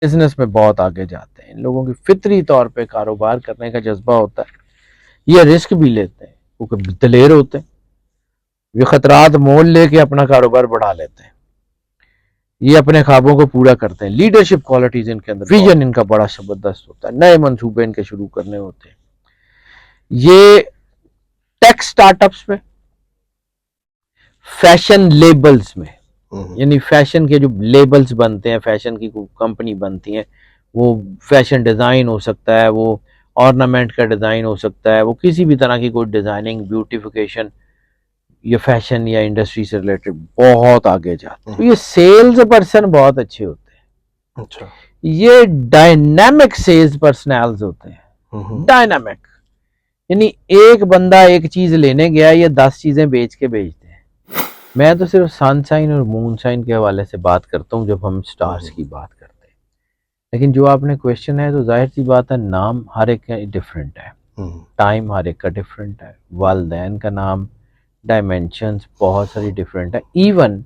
Business में बहुत आगे जाते हैं। इन लोगों की फितरी तौर पे कारोबार करने का जज्बा होता है। ये रिस्क भी लेते हैं क्योंकि दलेर होते हैं। ये खतरात मोल लेके अपना कारोबार बढ़ा लेते हैं। ये अपने ख्वाबों को पूरा करते हैं। लीडरशिप क्वालिटीज इनके अंदर, विजन इनका बड़ा जबरदस्त होता है। नए मंसूबे इनके शुरू करने होते हैं। ये टेक स्टार्टअप्स में, फैशन लेबल्स में, यानी फैशन के जो लेबल्स बनते हैं, फैशन की कंपनी बनती है, वो फैशन डिज़ाइन हो सकता है, वो ऑर्नामेंट का डिज़ाइन हो सकता है, वो किसी भी तरह की कोई डिज़ाइनिंग, ब्यूटिफिकेशन, ये फैशन या इंडस्ट्री से रिलेटेड बहुत आगे जाते हैं। तो ये सेल्स पर्सन बहुत अच्छे होते हैं। अच्छा, ये डायनामिक सेल्स पर्सनल्स होते हैं। डायनामिक यानी एक बंदा एक चीज लेने गया, ये 10 चीजें बेच के बेचते हैं। मैं तो सिर्फ सन साइन और मून साइन के हवाले से बात करता हूँ जब हम स्टार्स की बात करते हैं। लेकिन जो आपने क्वेश्चन है, तो जाहिर सी बात है, नाम हर एक का डिफरेंट है, टाइम हर एक का डिफरेंट है, वालदैन का नाम, डायमेंशंस बहुत सारी डिफरेंट है। इवन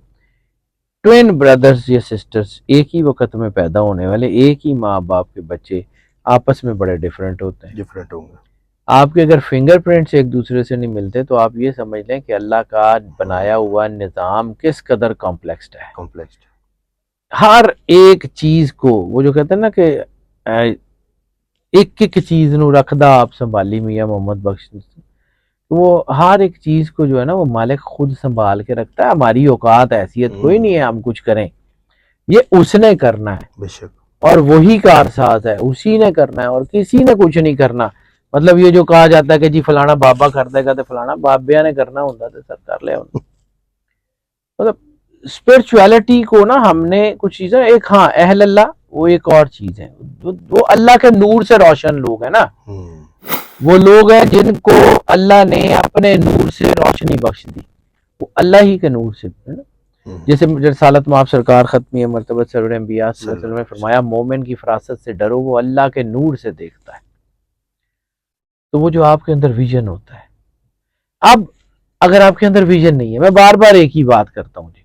ट्विन ब्रदर्स या सिस्टर्स, एक ही वक्त में पैदा होने वाले एक ही माँ बाप के बच्चे, आपस में बड़े डिफरेंट होते हैं। डिफरेंट होंगे। आपके अगर फिंगरप्रिंट्स एक दूसरे से नहीं मिलते तो आप ये समझ लें कि अल्लाह का बनाया हुआ निज़ाम किस कदर कॉम्प्लेक्स है। हर एक चीज को, वो जो कहते हैं ना कि एक एक चीज नू रखदा आप संभाली मियां मोहम्मद बख्श, तो वो हर एक चीज को जो है ना, वो मालिक खुद संभाल के रखता है। हमारी औकात हैसियत कोई नहीं है हम कुछ करें, ये उसने करना है बेशक, और वही कारसाज है, उसी ने करना है और किसी ने कुछ नहीं करना। मतलब ये जो कहा जाता है कि जी फलाना बाबा कर देगा, तो फलाना बाबिया ने करना होता तो सर कर लिया। मतलब स्पिरिचुअलिटी को ना हमने कुछ चीजें, एक हाँ अहल अल्लाह, वो एक और चीज है, वो अल्लाह के नूर से रोशन लोग है ना, वो लोग हैं जिनको अल्लाह ने अपने नूर से रोशनी बख्श दी, वो अल्लाह ही के नूर से है ना। जैसे रसालत में आप सरकार खत्मी मरतबत सरवर अंबिया सल्लल्लाहु अलैहि वसल्लम ने फरमाया, मोमिन की फरासत से डरो, वो अल्लाह के नूर से देखता है। तो वो जो आपके अंदर विजन होता है, अब अगर आपके अंदर विजन नहीं है, मैं बार बार एक ही बात करता हूँ जी,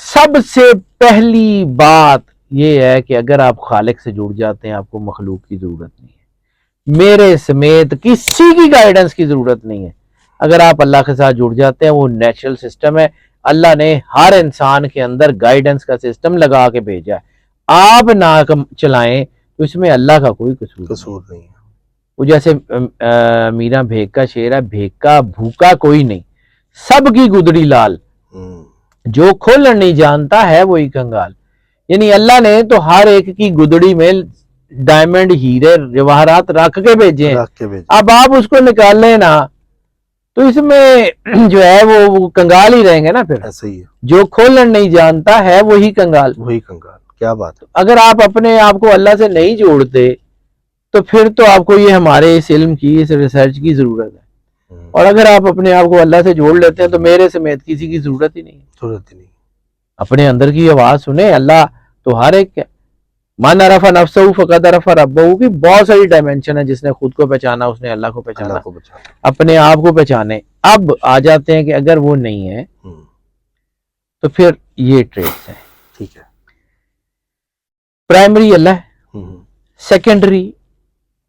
सबसे पहली बात ये है कि अगर आप खालिक से जुड़ जाते हैं, आपको मखलूक की जरूरत नहीं है, मेरे समेत किसी की गाइडेंस की जरूरत नहीं है। अगर आप अल्लाह के साथ जुड़ जाते हैं, वो नेचुरल सिस्टम है, अल्लाह ने हर इंसान के अंदर गाइडेंस का सिस्टम लगा के भेजा है। आप ना चलाएं तो इसमें अल्लाह का कोई कसूर नहीं है। वो जैसे मीरा भेग का शेर है, भेग का भूखा कोई नहीं, सबकी गुदड़ी लाल, जो खोल नहीं जानता है वही कंगाल। यानी अल्लाह ने तो हर एक की गुदड़ी में डायमंड, हीरे, जवाहरात रख के भेजे हैं। अब आप उसको निकाल लें ना, तो इसमें जो है वो कंगाल ही रहेंगे ना। फिर ऐसा ही है, जो खोलन नहीं जानता है वही कंगाल। क्या बात है। अगर आप अपने आप को अल्लाह से नहीं जोड़ते, तो फिर तो आपको ये हमारे इस इल्म की, इस रिसर्च की जरूरत है। और अगर आप अपने आप को अल्लाह से जोड़ लेते हैं, तो मेरे समेत किसी की जरूरत ही नहीं। अपने अंदर की आवाज सुने, अल्लाह तो हर एक है। मन अरफा नफ्सहू फकद अरफा रब्बहू की बहुत सारी डायमेंशन है। जिसने खुद को पहचाना उसने अल्लाह को पहचाना, अपने आप को पहचाने। अब आ जाते हैं कि अगर वो नहीं है तो फिर ये ट्रेड्स हैं। ठीक है, प्राइमरी अल्लाह, सेकेंडरी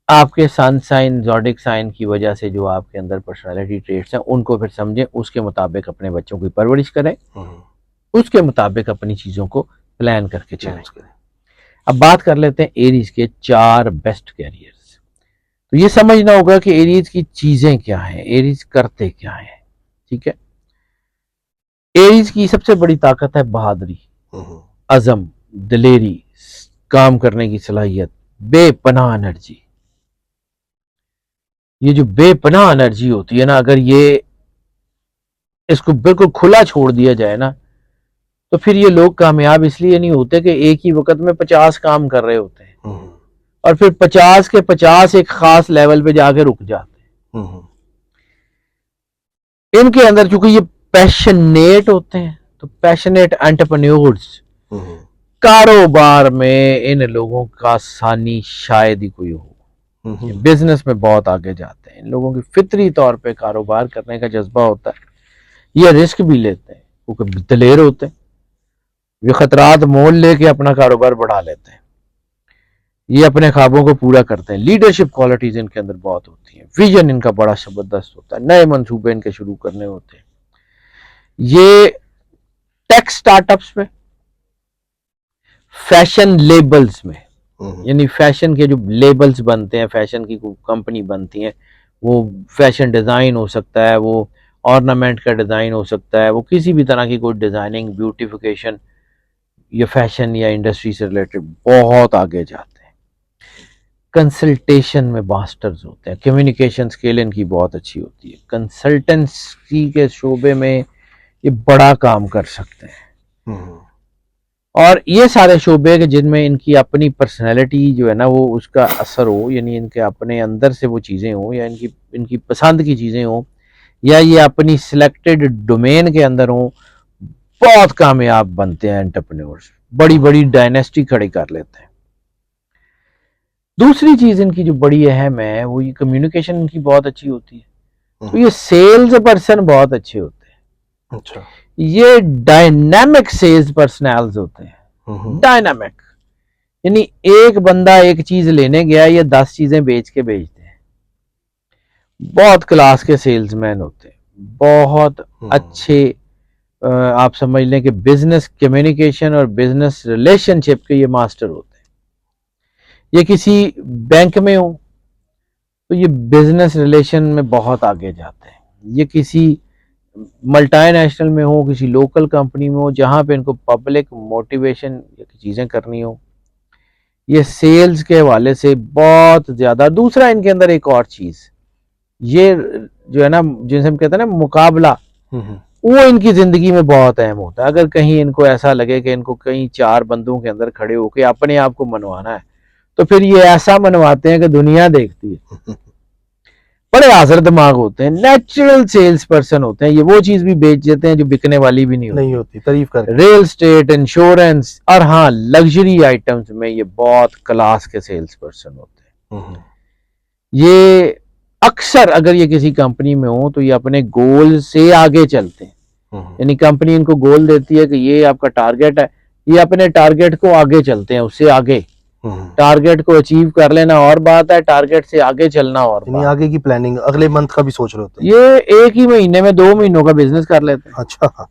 आपके सन साइन, ज़ोडिक साइन की वजह से जो आपके अंदर पर्सनालिटी ट्रेट्स हैं, उनको फिर समझें, उसके मुताबिक अपने बच्चों की परवरिश करें, उसके मुताबिक अपनी चीज़ों को प्लान करके चलें। अब बात कर लेते हैं एरीज के 4 बेस्ट कैरियर्स। तो ये समझना होगा कि एरीज की चीज़ें क्या हैं, एरीज करते क्या हैं। ठीक है, एरीज की सबसे बड़ी ताकत है बहादुरी, अज़म, दिलेरी, काम करने की सलाहियत, बेपनाह एनर्जी। ये जो बेपनाह एनर्जी होती है ना, अगर ये इसको बिल्कुल खुला छोड़ दिया जाए ना, तो फिर ये लोग कामयाब इसलिए नहीं होते कि एक ही वक्त में 50 काम कर रहे होते हैं और फिर 50 के 50 एक खास लेवल पे जाके रुक जाते हैं। इनके अंदर चूंकि ये पैशनेट होते हैं, तो पैशनेट एंटरप्रेन्योर्स, कारोबार में इन लोगों का सानी शायद ही कोई हो। बिजनेस में बहुत आगे जाते हैं। इन लोगों की फितरी तौर पे कारोबार करने का जज्बा होता है। ये रिस्क भी लेते हैं क्योंकि दलेर होते हैं। ये खतरात मोल लेके अपना कारोबार बढ़ा लेते हैं। ये अपने ख्वाबों को पूरा करते हैं। लीडरशिप क्वालिटीज इनके अंदर बहुत होती हैं। विजन इनका बड़ा जबरदस्त होता है। नए मंसूबे इनके शुरू करने होते हैं। ये टेक स्टार्टअप्स में, फैशन लेबल्स में, यानी फैशन के जो लेबल्स बनते हैं, फैशन की कंपनी बनती है, वो फैशन डिज़ाइन हो सकता है, वो ऑर्नामेंट का डिज़ाइन हो सकता है, वो किसी भी तरह की कोई डिज़ाइनिंग, ब्यूटिफिकेशन या फैशन या इंडस्ट्री से रिलेटेड बहुत आगे जाते हैं। कंसल्टेशन में मास्टर्स होते हैं। कम्युनिकेशन स्किल इनकी बहुत अच्छी होती है। कंसल्टेंसी के शोबे में ये बड़ा काम कर सकते हैं। और ये सारे शोबे के जिनमें इनकी अपनी पर्सनैलिटी जो है ना, वो उसका असर हो, यानी इनके अपने अंदर से वो चीज़ें हो, या इनकी इनकी पसंद की चीज़ें हो, या ये अपनी सिलेक्टेड डोमेन के अंदर हो, बहुत कामयाब बनते हैं एंटरप्रेन्योर्स। बड़ी बड़ी डायनेस्टी खड़ी कर लेते हैं। दूसरी चीज़ इनकी जो बड़ी अहम है, वो ये कम्युनिकेशन इनकी बहुत अच्छी होती है। तो ये सेल्स पर्सन बहुत अच्छे होते हैं। अच्छा। ये डायनामिक सेल्स पर्सनल्स होते हैं। डायनामिक यानी एक बंदा एक चीज लेने गया, ये 10 चीजें बेच के बेचते हैं। बहुत क्लास के सेल्समैन होते हैं। बहुत अच्छे आप समझ लें कि बिजनेस कम्युनिकेशन और बिजनेस रिलेशनशिप के ये मास्टर होते हैं। ये किसी बैंक में हो तो ये बिजनेस रिलेशन में बहुत आगे जाते हैं। ये किसी मल्टीनेशनल में हो, किसी लोकल कंपनी में हो, जहां पे इनको पब्लिक मोटिवेशन चीज़ें करनी हो, ये सेल्स के हवाले से बहुत ज़्यादा। दूसरा इनके अंदर एक और चीज़, ये जो है ना, जिनसे हम कहते हैं ना मुकाबला, वो इनकी ज़िंदगी में बहुत अहम होता है। अगर कहीं इनको ऐसा लगे कि इनको कहीं 4 बंदों के अंदर खड़े होकर अपने आप को मनवाना है, तो फिर ये ऐसा मनवाते हैं कि दुनिया देखती है। बड़े हाजिर दिमाग होते हैं, नेचुरल सेल्स पर्सन होते हैं। ये वो चीज भी बेच देते हैं जो बिकने वाली भी नहीं होती। तारीफ कर रियल स्टेट, इंश्योरेंस, और हाँ लग्जरी आइटम्स में ये बहुत क्लास के सेल्स पर्सन होते हैं। ये अक्सर अगर ये किसी कंपनी में हो तो ये अपने गोल से आगे चलते हैं। यानी कंपनी इनको गोल देती है कि ये आपका टारगेट है, ये अपने टारगेट को आगे चलते हैं, उससे आगे। टारगेट को अचीव कर लेना और बात है, टारगेट से आगे चलना और बात। आगे की प्लानिंग अगले मंथ का भी सोच रहे होते हैं। ये एक ही महीने में 2 महीनों का बिजनेस कर लेते हैं। अच्छा।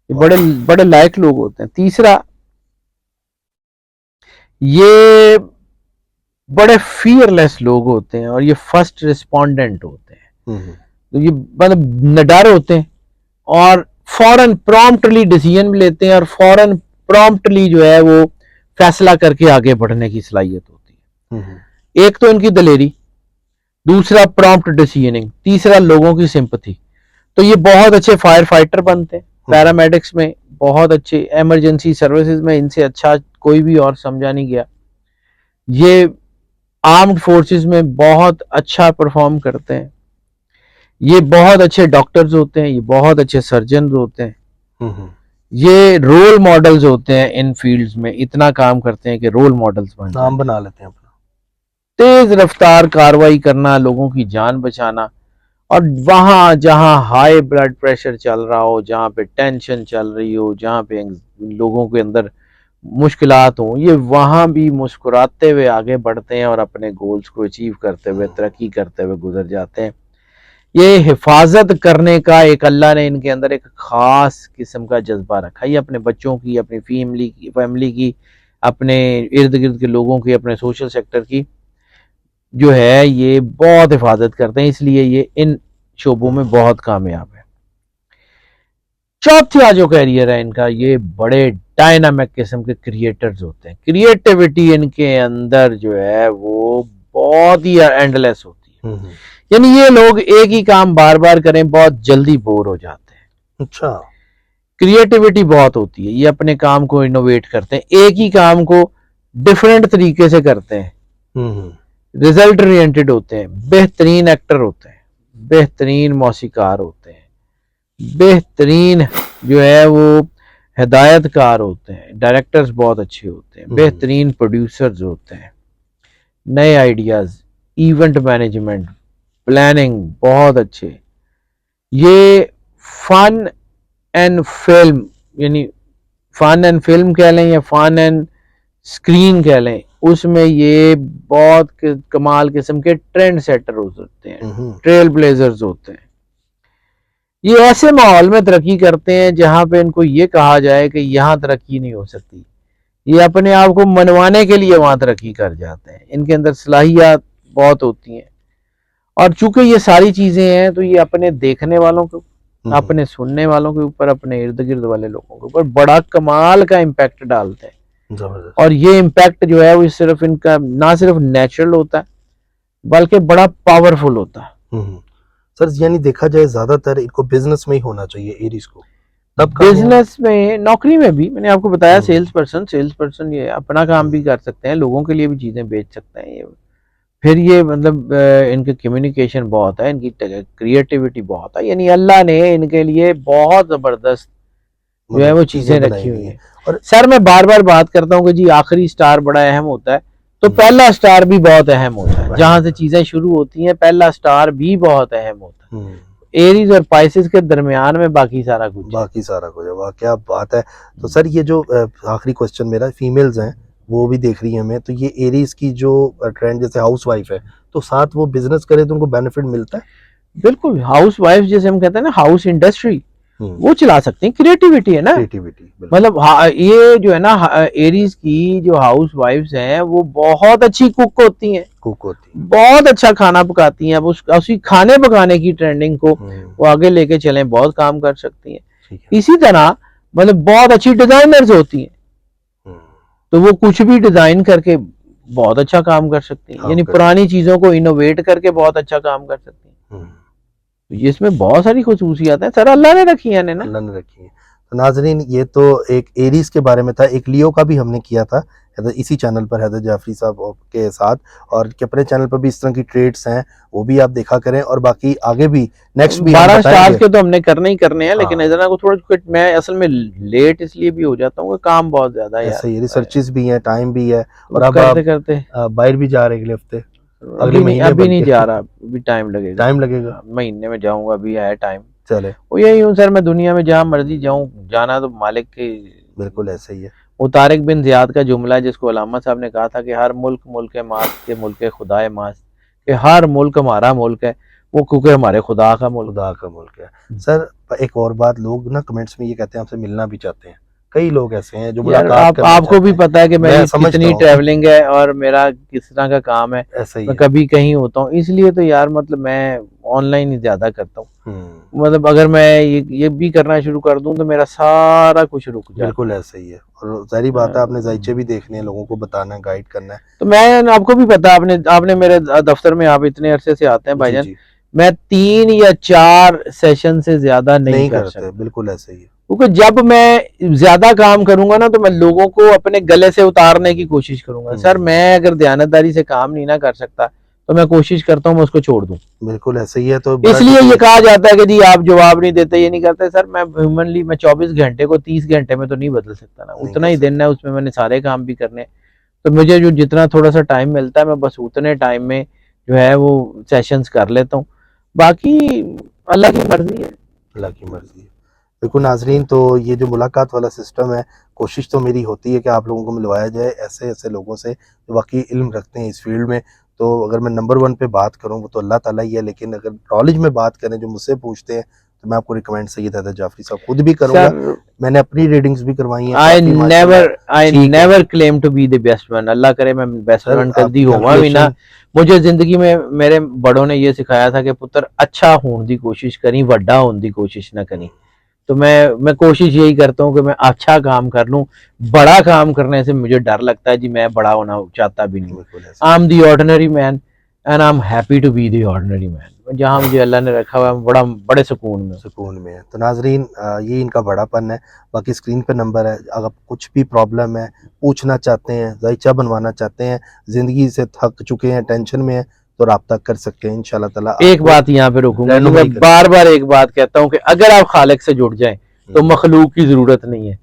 ये बड़े बड़े लायक लोग होते हैं। तीसरा, ये बड़े फियरलेस लोग होते हैं और ये फर्स्ट रिस्पोंडेंट होते हैं। तो ये मतलब निडर होते हैं और फौरन प्रॉम्प्टली डिसीजन लेते हैं और फौरन प्रॉम्प्टली जो है वो फैसला करके आगे बढ़ने की सलाहियत होती है। एक तो इनकी दलेरी, दूसरा प्रॉम्प्ट डिसीजनिंग, तीसरा लोगों की सिंपथी। तो ये बहुत अच्छे फायर फाइटर बनते हैं। पैरामेडिक्स में बहुत अच्छे, इमरजेंसी सर्विसेज में इनसे अच्छा कोई भी और समझा नहीं गया। ये आर्म्ड फोर्सेस में बहुत अच्छा परफॉर्म करते हैं। ये बहुत अच्छे डॉक्टर्स होते हैं। ये बहुत अच्छे सर्जन होते हैं। ये रोल मॉडल्स होते हैं। इन फील्ड्स में इतना काम करते हैं कि रोल मॉडल्स नाम बना लेते हैं अपना। तेज रफ्तार कार्रवाई करना, लोगों की जान बचाना, और वहां जहां हाई ब्लड प्रेशर चल रहा हो, जहां पे टेंशन चल रही हो, जहां पे लोगों के अंदर मुश्किलात हो, ये वहां भी मुस्कुराते हुए आगे बढ़ते हैं और अपने गोल्स को अचीव करते हुए, तरक्की करते हुए गुजर जाते हैं। ये हिफाजत करने का एक अल्लाह ने इनके अंदर एक खास किस्म का जज्बा रखा। ये अपने बच्चों की, अपनी फैमिली की, अपने इर्द गिर्द के लोगों की, अपने सोशल सेक्टर की जो है ये बहुत हिफाजत करते हैं। इसलिए ये इन शोबों में बहुत कामयाब है। चौथा जो कैरियर है इनका, ये बड़े डायनामिक किस्म के क्रिएटर्स होते हैं। क्रिएटिविटी इनके अंदर जो है वो बहुत ही एंडलेस होती है। यानी ये लोग एक ही काम बार बार करें, बहुत जल्दी बोर हो जाते हैं। अच्छा। क्रिएटिविटी बहुत होती है। ये अपने काम को इनोवेट करते हैं, एक ही काम को डिफरेंट तरीके से करते हैं। रिजल्ट ओरिएंटेड होते हैं। बेहतरीन एक्टर होते हैं, बेहतरीन मौसीकार होते हैं, बेहतरीन जो है वो हिदायतकार होते हैं। डायरेक्टर्स बहुत अच्छे होते हैं, बेहतरीन प्रोड्यूसर्स होते हैं। नए आइडियाज, इवेंट मैनेजमेंट, प्लानिंग बहुत अच्छे। ये फन एंड फिल्म, यानी फन एंड फिल्म कह लें या फन एंड स्क्रीन कह लें, उसमें ये बहुत कमाल किस्म के ट्रेंड सेटर होते हैं, ट्रेल ब्लेजर्स होते हैं। ये ऐसे माहौल में तरक्की करते हैं जहां पे इनको ये कहा जाए कि यहाँ तरक्की नहीं हो सकती, ये अपने आप को मनवाने के लिए वहां तरक्की कर जाते हैं। इनके अंदर सलाहियत बहुत होती हैं, और चूंकि ये सारी चीजें हैं तो ये अपने देखने वालों को, अपने सुनने वालों के ऊपर, अपने इर्द गिर्द वाले लोगों के ऊपर बड़ा कमाल का इम्पैक्ट डालते हैं। और ये इम्पैक्ट जो है वो सिर्फ इनका ना सिर्फ नेचुरल होता है बल्कि बड़ा पावरफुल होता है। सर यानी देखा जाए ज्यादातर इनको बिजनेस में ही होना चाहिए एरीज को, तब बिजनेस में, नौकरी में भी। मैंने आपको बताया सेल्स पर्सन ये अपना काम भी कर सकते हैं, लोगों के लिए भी चीजें बेच सकते हैं। ये फिर ये मतलब इनकी कम्युनिकेशन बहुत है, इनकी क्रिएटिविटी बहुत है, यानी अल्लाह ने इनके लिए बहुत जबरदस्त जो है वो चीजें रखी हुई हैं। और सर मैं बार बार बात करता हूँ कि जी आखिरी स्टार बड़ा अहम होता है, तो पहला स्टार भी बहुत अहम होता है। जहां से चीजें शुरू होती हैं पहला स्टार भी बहुत अहम होता है। एरीज और पाइसेस के दरमियान में बाकी सारा कुछ है। वाह क्या बात है। तो सर ये जो आखिरी क्वेश्चन मेरा, फीमेल्स हैं वो भी देख रही है हमें, तो ये एरीज की जो ट्रेंड, जैसे हाउस वाइफ है तो साथ वो बिजनेस करे तो उनको बेनिफिट मिलता है? बिल्कुल, हाउस वाइफ जैसे हम कहते हैं ना, हाउस इंडस्ट्री वो चला सकते हैं। क्रिएटिविटी है ना, मतलब ये जो है ना एरीज की जो हाउस वाइफ्स हैं वो बहुत अच्छी कुक होती हैं, बहुत अच्छा खाना पकाती हैं। अब उसी खाने पकाने की ट्रेंडिंग को वो आगे लेके चलें, बहुत काम कर सकती हैं। इसी तरह मतलब बहुत अच्छी डिजाइनर्स होती हैं, तो वो कुछ भी डिजाइन करके बहुत अच्छा काम कर सकती हैं, यानी पुरानी चीजों को इनोवेट करके बहुत अच्छा काम कर सकती हैं। तो इसमें बहुत सारी खुसूसियात हैं सर, अल्लाह ने रखी है ना। अल्लाह ने रखी है। तो नाजरीन ये तो एक एरीज के बारे में था, एक लियो का भी हमने किया था इसी चैनल पर हैदर जाफरी साहब के साथ, और अपने चैनल पर भी इस तरह की ट्रेड्स हैं वो भी आप देखा करें, और बाकी आगे भी नेक्स्ट भी 12 स्टार्स के तो हमने करने ही करने हैं। लेकिन इतना को थोड़ा मैं असल में लेट इसलिए भी हो जाता हूँ, काम बहुत ज्यादा है, ऐसे ही रिसर्चेस भी हैं, टाइम भी है, और अब करते करते बाहर भी जा रहे अगले हफ्ते, अगले महीने अभी नहीं जा रहा, अभी टाइम लगेगा, महीने में जाऊंगा, अभी है टाइम। चले वो यही हूँ सर, मैं दुनिया में जहाँ मर्जी जाऊँ, जाना तो मालिक के। बिल्कुल ऐसे ही है। वो तारिक बिन जियाद का जुमला है जिसको अल्लामा साहब ने कहा था कि हर मुल्क मुल्क मास के मुल्क खुदाए मास, कि हर मुल्क हमारा मुल्क है, वो क्योंकि हमारे खुदा का मुल्क है। सर एक और बात, लोग ना कमेंट्स में ये कहते हैं आपसे मिलना भी चाहते हैं, कई लोग ऐसे हैं जो आपको भी पता है कि मेरी कितनी ट्रैवलिंग है और मेरा किस तरह का काम है, मैं कभी कहीं होता हूँ, इसलिए तो यार मतलब मैं ऑनलाइन ही ज्यादा करता हूँ। मतलब अगर मैं ये भी करना शुरू कर दूं तो मेरा सारा कुछ रुक जाए। बिल्कुल ऐसे ही है, और सारी बात है, आपने जायचे भी देखने हैं, लोगों को बताना है, गाइड करना है। तो मैं आपको भी पता है, आपने मेरे दफ्तर में आप इतने अरसे से आते हैं भाईजान, मैं 3 या 4 सेशन से ज्यादा नहीं कर सकता। बिल्कुल ऐसे ही है, क्योंकि जब मैं ज्यादा काम करूंगा ना तो मैं लोगों को अपने गले से उतारने की कोशिश करूंगा। सर मैं अगर दयानतदारी से काम नहीं ना कर सकता तो मैं कोशिश करता हूँ मैं उसको छोड़ दूं। बिल्कुल ऐसे ही है। तो इसलिए ये कहा जाता है कि जी आप जवाब नहीं देते, ये नहीं करते। सर मैं ह्यूमनली मैं 24 घंटे को 30 घंटे में तो नहीं बदल सकता ना, उतना ही दिन है, उसमें मैंने सारे काम भी करने। तो मुझे जो जितना थोड़ा सा टाइम मिलता है मैं बस उतने टाइम में जो है वो सेशंस कर लेता हूँ, बाकी अल्लाह की मर्जी है। बिल्कुल नाजरीन, तो ये जो मुलाकात वाला सिस्टम है, कोशिश तो मेरी होती है कि आप लोगों को मिलवाया जाए ऐसे ऐसे लोगों से जो वाकई इल्म रखते हैं इस फील्ड में। तो अगर मैं नंबर 1 पे बात करूं वो तो अल्लाह ताला ही है, लेकिन अगर नॉलेज में बात करें जो मुझसे पूछते हैं तो मैं आपको रिकमेंड सैयद हैदर जाफरी साहब खुद भी करूंगा। मैंने अपनी रीडिंग्स भी करवाई हैं। I never claim to be the best one, अल्लाह करे मैं बेस्ट वन कदी होवा भी ना। मुझे जिंदगी में मेरे बड़ों ने ये सिखाया था कि पुत्र अच्छा होने की कोशिश करी, वड्डा होने की कोशिश ना करी। तो मैं कोशिश यही करता हूँ कि मैं अच्छा काम कर लूँ। बड़ा काम करने से मुझे डर लगता है जी, मैं बड़ा होना चाहता भी नहीं। I am the ordinary man and I am happy to be the ordinary man. जहाँ मुझे अल्लाह ने रखा हुआ है बड़े सुकून में है। तो नाजरीन ये इनका बड़ापन है। बाकी स्क्रीन पे नंबर है, अगर कुछ भी प्रॉब्लम है, पूछना चाहते हैं, जायचा बनवाना चाहते हैं, जिंदगी से थक चुके हैं, टेंशन में है, तो राब्ता कर सकते हैं इंशाल्लाह ताला। एक बात यहाँ पे रोकूंगा, मैं बार बार एक बात कहता हूँ कि अगर आप खालिक से जुड़ जाएं तो मखलूक की जरूरत नहीं है,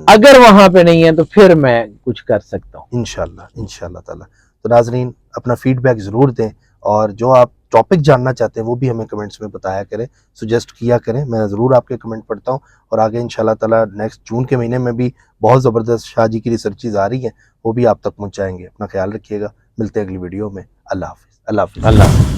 अगर वहां पे नहीं है तो फिर मैं कुछ कर सकता हूँ इंशाल्लाह ताला। तो नाजरीन अपना फीडबैक जरूर दें और जो आप टॉपिक जानना चाहते हैं वो भी हमें कमेंट्स में बताया करें, सुजेस्ट किया करें। मैं ज़रूर आपके कमेंट पढ़ता हूँ और आगे इंशाल्लाह ताला नेक्स्ट जून के महीने में भी बहुत ज़बरदस्त शाह जी की रिसर्चेज आ रही हैं, वो भी आप तक पहुँचाएंगे। अपना ख्याल रखिएगा, मिलते हैं अगली वीडियो में। अल्लाह हाफिज़। अल्लाह।